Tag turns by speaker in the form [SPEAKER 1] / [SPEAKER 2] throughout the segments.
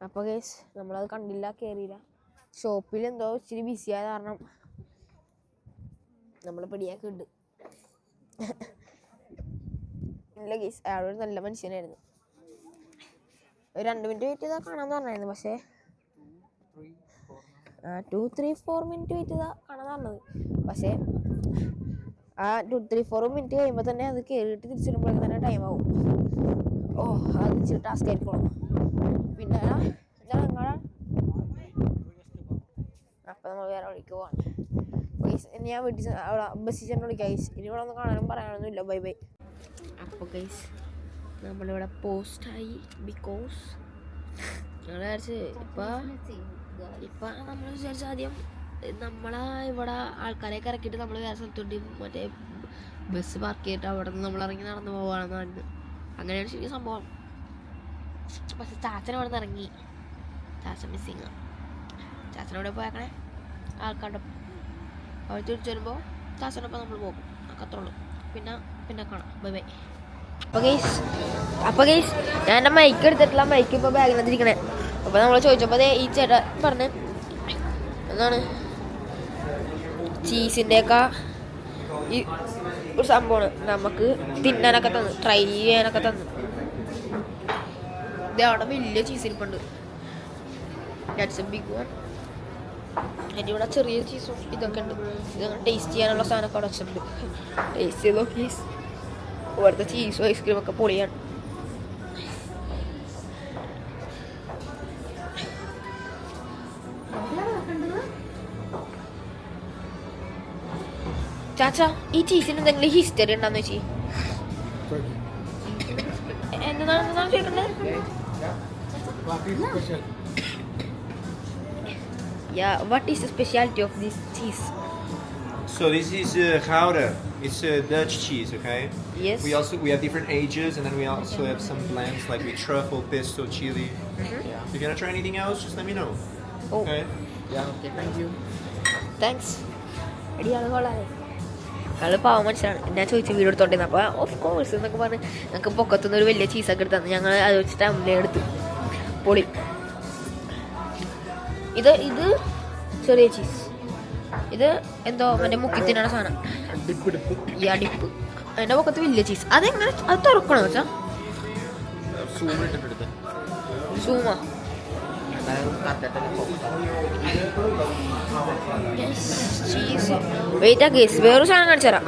[SPEAKER 1] അപ്പോൾ ഗൈസ് നമ്മളത് കണ്ടില്ല, കയറിയില്ല. ഷോപ്പിൽ എന്തോ ഇച്ചിരി ബിസിയായ കാരണം നമ്മൾ പിടിയാക്കുന്നുണ്ട്. ഇല്ല ഗൈസ്, അയാളൊരു നല്ല മനുഷ്യനായിരുന്നു. ഒരു 2 മിനിറ്റ് വെയിറ്റ് ചെയ്താൽ കാണാമെന്ന് പറഞ്ഞായിരുന്നു. പക്ഷേ 2-3-4 മിനിറ്റ് വെയിറ്റ് ചെയ്താൽ കാണാമെന്ന് പറഞ്ഞത്. പക്ഷേ ആ 2-3-4 മിനിറ്റ് കഴിയുമ്പോൾ തന്നെ അത് കയറിയിട്ട് തിരിച്ചിടുമ്പോഴേക്കും തന്നെ ടൈം ആവും. അത് ഇച്ചിരി ടാസ്ക് ആയിരിക്കണം. പിന്നെ അപ്പം നമ്മൾ വേറെ വഴിക്ക് പോവാണ്. ഇനി ഞാൻ വീട്ടിൽ അവിടെ ബസ്സിൽ ചെന്ന് വിളിക്കാം ഗൈസ്. ഇനി ഇവിടെ ഒന്നും കാണാനും പറയാനൊന്നുമില്ല. Bye bye. അപ്പോൾ ഗൈസ് നമ്മളിവിടെ പോസ്റ്റായി. ബിക്കോസ് ഞങ്ങൾ വിചാരിച്ച് ഇപ്പം നമ്മൾ വിചാരിച്ച ആദ്യം നമ്മളെ ഇവിടെ ആൾക്കാരെയൊക്കെ ഇറക്കിയിട്ട് നമ്മൾ വേറെ സ്ഥലത്തോട്ട് മറ്റേ ബസ് പാർക്ക് ചെയ്തിട്ട് അവിടെ നിന്ന് നമ്മൾ ഇറങ്ങി നടന്നു പോവാണെന്ന് പറഞ്ഞത്. അങ്ങനെയാണ് ശരിക്കും സംഭവം. പക്ഷെ ചാച്ചൻ അവിടെ നിന്ന് ഇറങ്ങി. ചാച്ചൻ മിസ്സിങ്. ചാച്ചനവിടെ പോയേക്കണേ ആൾക്കാരുടെ അവർ തിരിച്ചു വരുമ്പോൾ ചാച്ചനൊപ്പം നമ്മൾ പോകും. അത്രയുള്ളൂ. പിന്നെ കാണാം. Bye bye. അപ്പോൾ ഗൈസ് ഞാൻ എൻ്റെ മൈക്ക് എടുത്തിട്ടുള്ള മൈക്ക് ഇപ്പോൾ ബാഗിനകത്തിരിക്കണേ. അപ്പോൾ നമ്മൾ ചോദിച്ചപ്പോൾ ഈ ചേട്ടൻ പറഞ്ഞ് എന്താണ് ചീസിൻ്റെയൊക്കെ ഈ ഒരു സംഭവമാണ് നമുക്ക് തിന്നാനൊക്കെ തന്നു, ട്രൈ ചെയ്യാനൊക്കെ തന്നു. ഇത് അവിടെ വലിയ ചീസിരിപ്പുണ്ട്. That's a big one. എൻ്റെ ഇവിടെ ചെറിയ ചീസും ഇതൊക്കെ ഉണ്ട്. ഇതങ്ങനെ ടേസ്റ്റ് ചെയ്യാനുള്ള സാധനമൊക്കെ അവിടെ വെച്ചിട്ടുണ്ട്. ടേസ്റ്റ് ചെയ്തോ പ്ലീസ്. ഇവിടുത്തെ ചീസും ഐസ്ക്രീമൊക്കെ പൊളിയാണ്. ചാച്ച, ഈ ചീസിന് എന്തെങ്കിലും ഹിസ്റ്ററി ഉണ്ടാന്ന് വെച്ചി എന്താണ് ചോദിക്കണ്ടത്? Yeah, what is the specialty of this cheese?
[SPEAKER 2] So this is Gouda. It's Dutch cheese, okay?
[SPEAKER 1] Yes.
[SPEAKER 2] We have different ages, and then we also have some blends like with truffle, pesto, chili. Yeah. If you wanna try anything else, just let me know.
[SPEAKER 1] Oh.
[SPEAKER 2] Okay?
[SPEAKER 3] Yeah, okay, thank you.
[SPEAKER 1] Thanks. അടിയാണ് കൊള്ളാതെ. അയാൾ പാവം മനസ്സിലാണ്. ഞാൻ ചോദിച്ചു വീട് എടുത്തോണ്ടിരുന്നു. അപ്പോൾ of course എന്നൊക്കെ പറഞ്ഞ് ഞങ്ങൾക്ക് പൊക്കത്തുനിന്ന് ഒരു വലിയ ചീസൊക്കെ എടുത്തു തന്നു. ഞങ്ങൾ അത് വെച്ചിട്ട് അമ്മ എടുത്തു. പൊളി. ഇത് ചെറിയ ചീസ്. ഇത് എന്തോ മറ്റേ മുക്കി തിന്നണ സാധനം. ഈ അടിപ്പ്. അതിൻ്റെ പൊക്കത്ത് വലിയ ചീസ്. അതെങ്ങനെ അത് തുറക്കണോ വെച്ചാ? സൂമ. ചീസ്. വെയിറ്റ് ആ ഗേസ്. വേറൊരു സാധനം കാണിച്ചു തരാം.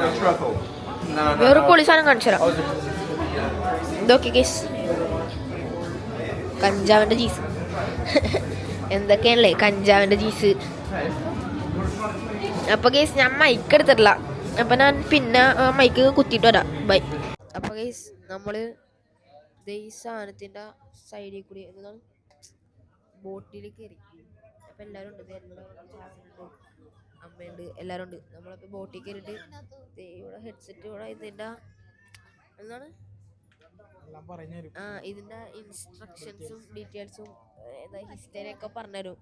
[SPEAKER 1] വേറൊരു പൊളി സാധനം കാണിച്ചു തരാം. ഇതൊക്കെ ഗേസ് കഞ്ചാവിൻ്റെ ചീസ്. എന്തൊക്കെയാണല്ലേ കഞ്ചാവിൻ്റെ ചീസ്. അപ്പോൾ ഗേസ് ഞാൻ മൈക്ക് എടുത്തിട്ടില്ല. അപ്പം ഞാൻ പിന്നെ മൈക്ക് കുത്തിയിട്ട് വരാം. ബൈ. അപ്പോൾ ഗേസ് നമ്മൾ ഈ സാധനത്തിൻ്റെ സൈഡിൽ കൂടി എന്താണ് ബോട്ടിൽ കയറി. അപ്പം എല്ലാവരും ഉണ്ട്. ചാച്ചനുണ്ട്, അമ്മയുണ്ട്, എല്ലാവരും ഉണ്ട്. നമ്മളപ്പോൾ ബോട്ടിൽ കയറിയിട്ട് ഇവിടെ ഹെഡ്സെറ്റ് ഇവിടെ ഇതിൻ്റെ എന്താണ് ഇതിൻ്റെ ഇൻസ്ട്രക്ഷൻസും ഡീറ്റെയിൽസും ഹിസ്റ്ററിയൊക്കെ പറഞ്ഞുതരും.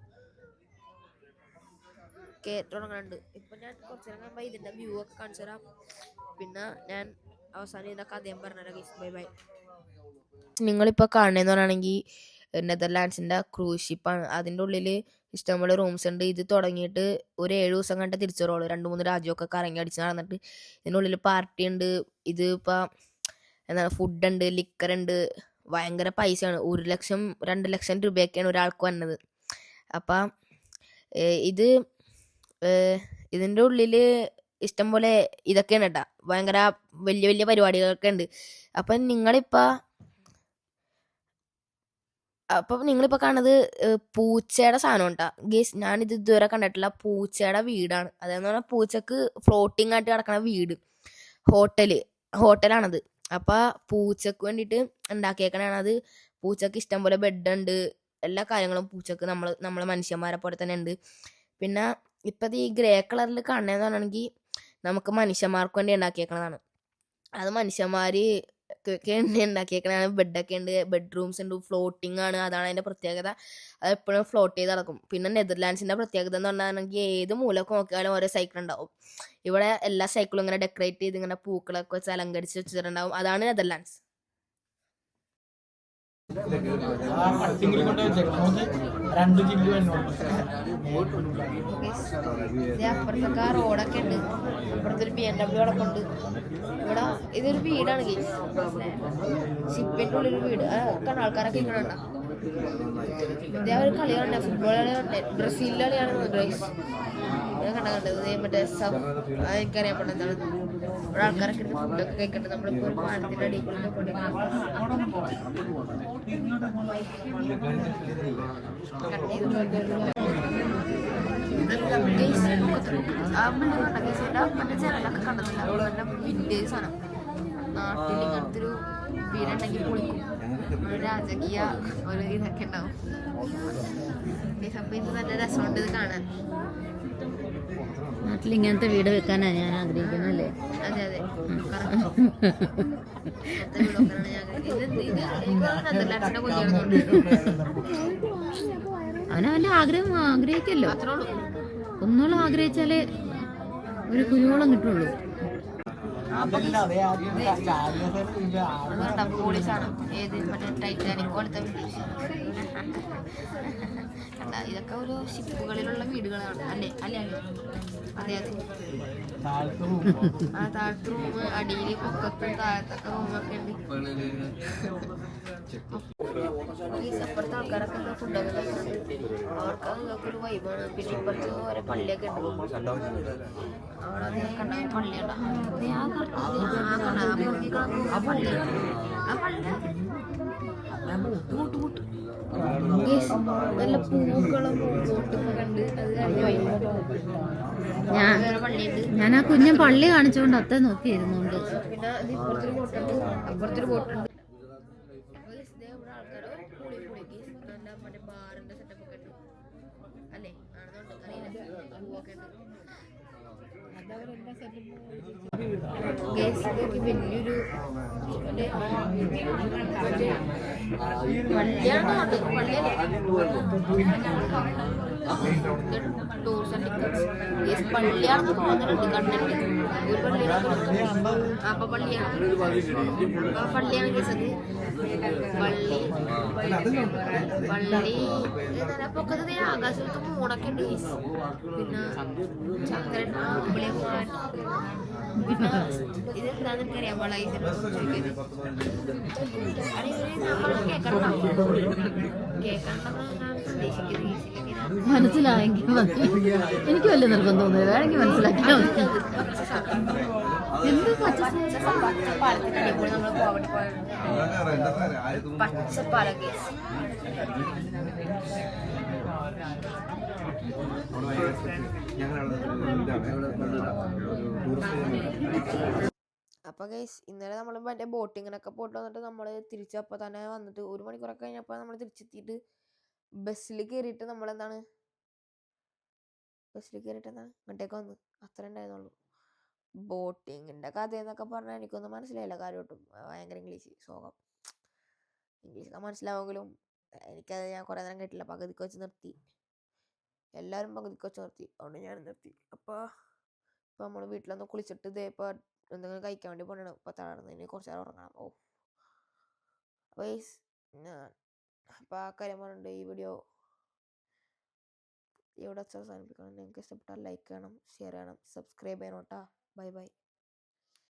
[SPEAKER 1] തുടങ്ങാനുണ്ട്. ഇപ്പം ഞാൻ കുറച്ച് നേരം കഴിയുമ്പോൾ ഇതിൻ്റെ വ്യൂ ഒക്കെ കാണിച്ചു തരാം. പിന്നെ ഞാൻ അവസാനം ഇതിൻ്റെ കഥയും പറഞ്ഞുതരാം. Bye bye. നിങ്ങളിപ്പോൾ കാണുന്നതെന്ന് പറയുകയാണെങ്കിൽ നെതർലാൻഡ്സിൻ്റെ ക്രൂസ് ഷിപ്പാണ്. അതിൻ്റെ ഉള്ളിൽ ഇഷ്ടംപോലെ റൂംസ് ഉണ്ട്. ഇത് തുടങ്ങിയിട്ട് ഒരു 7 ദിവസം കണ്ട് തിരിച്ചു വരുള്ളൂ. 2-3 രാജ്യമൊക്കെ കറങ്ങി അടിച്ച് നടന്നിട്ട് ഇതിനുള്ളിൽ പാർട്ടി ഉണ്ട്. ഇത് ഇപ്പോൾ എന്താണ് ഫുഡുണ്ട്, ലിക്കറുണ്ട്. ഭയങ്കര പൈസയാണ്. 1 ലക്ഷം 2 ലക്ഷം രൂപയൊക്കെയാണ് ഒരാൾക്ക് വന്നത്. അപ്പം ഇതിൻ്റെ ഉള്ളിൽ ഇഷ്ടംപോലെ ഇതൊക്കെയാണ് കേട്ടോ. ഭയങ്കര വലിയ വലിയ പരിപാടികളൊക്കെ ഉണ്ട്. അപ്പം നിങ്ങളിപ്പോൾ കാണുന്നത് പൂച്ചയുടെ സാധനം ഉണ്ടാ ഗേസ്. ഞാനിത് ഇതുവരെ കണ്ടിട്ടില്ല. പൂച്ചയുടെ വീടാണ്. അതെന്ന് പറഞ്ഞാൽ പൂച്ചക്ക് ഫ്ലോട്ടിങ് ആയിട്ട് കിടക്കണ വീട്. ഹോട്ടലാണത്. അപ്പോൾ പൂച്ചക്ക് വേണ്ടിയിട്ട് ഉണ്ടാക്കിയേക്കണത്. പൂച്ചക്ക് ഇഷ്ടംപോലെ ബെഡുണ്ട്. എല്ലാ കാര്യങ്ങളും പൂച്ചക്ക് നമ്മളെ മനുഷ്യന്മാരെ പോലെ തന്നെ ഉണ്ട്. പിന്നെ ഇപ്പം ഈ ഗ്രേ കളറിൽ കാണുന്നതെന്ന് പറഞ്ഞാണെങ്കിൽ നമുക്ക് മനുഷ്യന്മാർക്ക് വേണ്ടി ഉണ്ടാക്കിയേക്കണതാണ്. അത് മനുഷ്യന്മാർ ഉണ്ടാക്കിയേക്കണതാണ്. ബെഡൊക്കെ ഉണ്ട്, ബെഡ്റൂംസ് ഉണ്ട്, ഫ്ലോട്ടിംഗ് ആണ്. അതാണ് അതിൻ്റെ പ്രത്യേകത. അത് എപ്പോഴും ഫ്ലോട്ട് ചെയ്ത് നടക്കും. പിന്നെ നെതർലാൻഡ്സിൻ്റെ പ്രത്യേകത എന്ന് പറഞ്ഞാണെങ്കിൽ ഏത് മൂലക്ക് നോക്കിയാലും ഓരോ സൈക്കിൾ ഉണ്ടാവും. ഇവിടെ എല്ലാ സൈക്കിളും ഇങ്ങനെ ഡെക്കറേറ്റ് ചെയ്ത് ഇങ്ങനെ പൂക്കളൊക്കെ വെച്ച് അലങ്കരിച്ച് വെച്ചിട്ടുണ്ടാവും. അതാണ് നെതർലാൻഡ്സ്. അപ്പുറത്തൊക്കെ റോഡൊക്കെ ഉണ്ട്. അപ്പുറത്തൊരു BMW അവിടെ ഉണ്ട്. ഇവിടെ ഇതൊരു വീടാണ് ഗൈസ്, ഷിപ്പിന്റെ ഉള്ളിൽ വീട്. കണ്ട ആൾക്കാരൊക്കെ ഇങ്ങനെയുണ്ട. ഇതേ ഒരു കളി കാണണ്ടേ, ഫുട്ബോൾ കളി കാണണ്ടേ, ബ്രസീലിലെ കളിയാണ് ഗൈസ്. ഞാൻ കണ്ടത് മറ്റേ എനിക്കറിയാൻ പറ്റുന്ന എന്താണ് ഇവിടെ ആൾക്കാരൊക്കെ ഫുഡൊക്കെ കഴിക്കട്ടെ. നമ്മളിപ്പോൾ ഒരു പാലത്തിൻ്റെ അടിയിൽ മറ്റേ ജനലൊക്കെ കണ്ടതില്ല. നല്ല വിന്റേജ് സാധനം. നാട്ടിൽ ഇങ്ങനത്തെ ഒരു വീടുണ്ടെങ്കിൽ പൊളിക്കും. ഒരു രാജകീയ ഒരു ഇതൊക്കെ ഉണ്ടാവും. ഇത് നല്ല രസമുണ്ട് ഇത് കാണാൻ.
[SPEAKER 3] നാട്ടിൽ ഇങ്ങനത്തെ വീട് വെക്കാനാണ് ഞാൻ ആഗ്രഹിക്കുന്നല്ലേ?
[SPEAKER 1] അതെ അതെ,
[SPEAKER 3] അവനവൻ്റെ ആഗ്രഹം ആഗ്രഹിക്കല്ലോ.
[SPEAKER 1] അത്രേ ഉള്ളൂ.
[SPEAKER 3] ഒന്നോളം ആഗ്രഹിച്ചാലേ ഒരു കുരുവോളം കിട്ടുള്ളൂ.
[SPEAKER 1] പോലീസാണ് ഏത് മറ്റേ ടൈറ്റാനിക് പോലത്തെ. ഇതൊക്കെ ഒരു ഷിപ്പുകളിലുള്ള വീടുകളാണ് അല്ലേ? അല്ലേ അല്ലേ? അതെ അതെ. ആ താഴത്തെ റൂം, അടിയിൽ പൊക്കത്തും താഴത്തൊക്കെ റൂമൊക്കെ ഉണ്ട്. അപ്പുറത്തെ ആൾക്കാരൊക്കെ ഫുഡൊക്കെ കഴിക്കുന്നുണ്ട്. അവർക്ക് അതൊക്കെ ഒരു വൈബാണ്. പിന്നെ ഇപ്പുറത്ത് ഓരോ പള്ളിയൊക്കെ ഉണ്ട്. അവിടെ കണ്ട പള്ളിയുണ്ട്. ആ പള്ളി നല്ല പൂക്കളും ബോട്ടൊക്കെ കണ്ട് അത്
[SPEAKER 3] ഞാൻ ആ കുഞ്ഞൻ പള്ളി കാണിച്ചുകൊണ്ട് അത്ര നോക്കിയിരുന്നുണ്ട്.
[SPEAKER 1] പിന്നെ ഇപ്പുറത്തൊരു ബോട്ടുണ്ട്, അപ്പുറത്തൊരു ബോട്ടുണ്ട്. നല്ല മറ്റേ ബാറിന്റെ സെറ്റപ്പ് ഒക്കെ ഉണ്ട് അല്ലേ? ആണെന്നുണ്ട് അറിയില്ല. പൂവൊക്കെ ഉണ്ട്. വലിയൊരു ടൂർസ് ആൻഡ് ടിക്കറ്റ്സ് പള്ളിയാണെന്ന് തോന്നുന്നുണ്ട് കണ്ടിട്ട്. ഒരു പള്ളിയാണ്. അപ്പൊ പള്ളിയാണ് കേസത്. പള്ളി പൊക്കത്ത് ആകാശത്ത് മൂണൊക്കെ ഉണ്ട് കേസ്. പിന്നെ ചന്ദ്രൻ പിന്നെ ഇതെന്താന്ന് എനിക്കറിയാൻ പാടില്ല.
[SPEAKER 3] മനസ്സിലായെങ്കിൽ മതി. എനിക്ക് വലിയ നിർബന്ധമൊന്നുമില്ല. വേണമെങ്കിൽ മനസ്സിലാക്കിയാൽ മതി. എന്ത്
[SPEAKER 1] പച്ചപ്പാലത്തിന്റെ അടിപൊളി നമ്മൾ പോകട്ടെ പച്ചപ്പാലം കേസ്. അപ്പോൾ ഗൈസ് ഇന്നലെ നമ്മൾ മറ്റേ ബോട്ടിങ്ങിനൊക്കെ പോയിട്ട് വന്നിട്ട് നമ്മൾ തിരിച്ചപ്പോൾ തന്നെ വന്നിട്ട് 1 മണിക്കൂറൊക്കെ കഴിഞ്ഞപ്പോൾ നമ്മൾ തിരിച്ചെത്തിയിട്ട് ബസ്സിൽ കയറിയിട്ട് നമ്മളെന്താണ് ഇങ്ങോട്ടേക്ക് വന്ന്. അത്ര ഉണ്ടായിരുന്നുള്ളൂ. ബോട്ടിങ്ങിൻ്റെ കഥ എന്നൊക്കെ പറഞ്ഞാൽ എനിക്കൊന്നും മനസ്സിലായില്ല കാര്യമായിട്ടും. ഭയങ്കര ഇംഗ്ലീഷ് സോകം. ഇംഗ്ലീഷൊക്കെ മനസ്സിലാവുമെങ്കിലും എനിക്കത് ഞാൻ കുറേ നേരം കേട്ടില്ല. പകുതിക്ക് വെച്ച് നിർത്തി. എല്ലാവരും പകുതിക്ക് വെച്ച് നിർത്തി. അതുകൊണ്ട് ഞാൻ നിർത്തി. അപ്പോൾ നമ്മൾ വീട്ടിലൊന്ന് കുളിച്ചിട്ട് ഇതേ ഇപ്പോൾ എന്തെങ്കിലും കഴിക്കാൻ വേണ്ടി പോകണം. ഇപ്പോൾ തളർന്നതിന് കുറച്ച് നേരം ഉറങ്ങണം. അപ്പോൾ അപ്പോൾ ആ കാര്യം പറഞ്ഞിട്ടുണ്ട്. ഈ വീഡിയോ ഇവിടെ അവസാനിപ്പിക്കണം. നിങ്ങൾക്ക് ഇഷ്ടപ്പെട്ടാൽ ലൈക്ക് ചെയ്യണം, ഷെയർ ചെയ്യണം, സബ്സ്ക്രൈബ് ചെയ്യണം കേട്ടോ. Bye bye.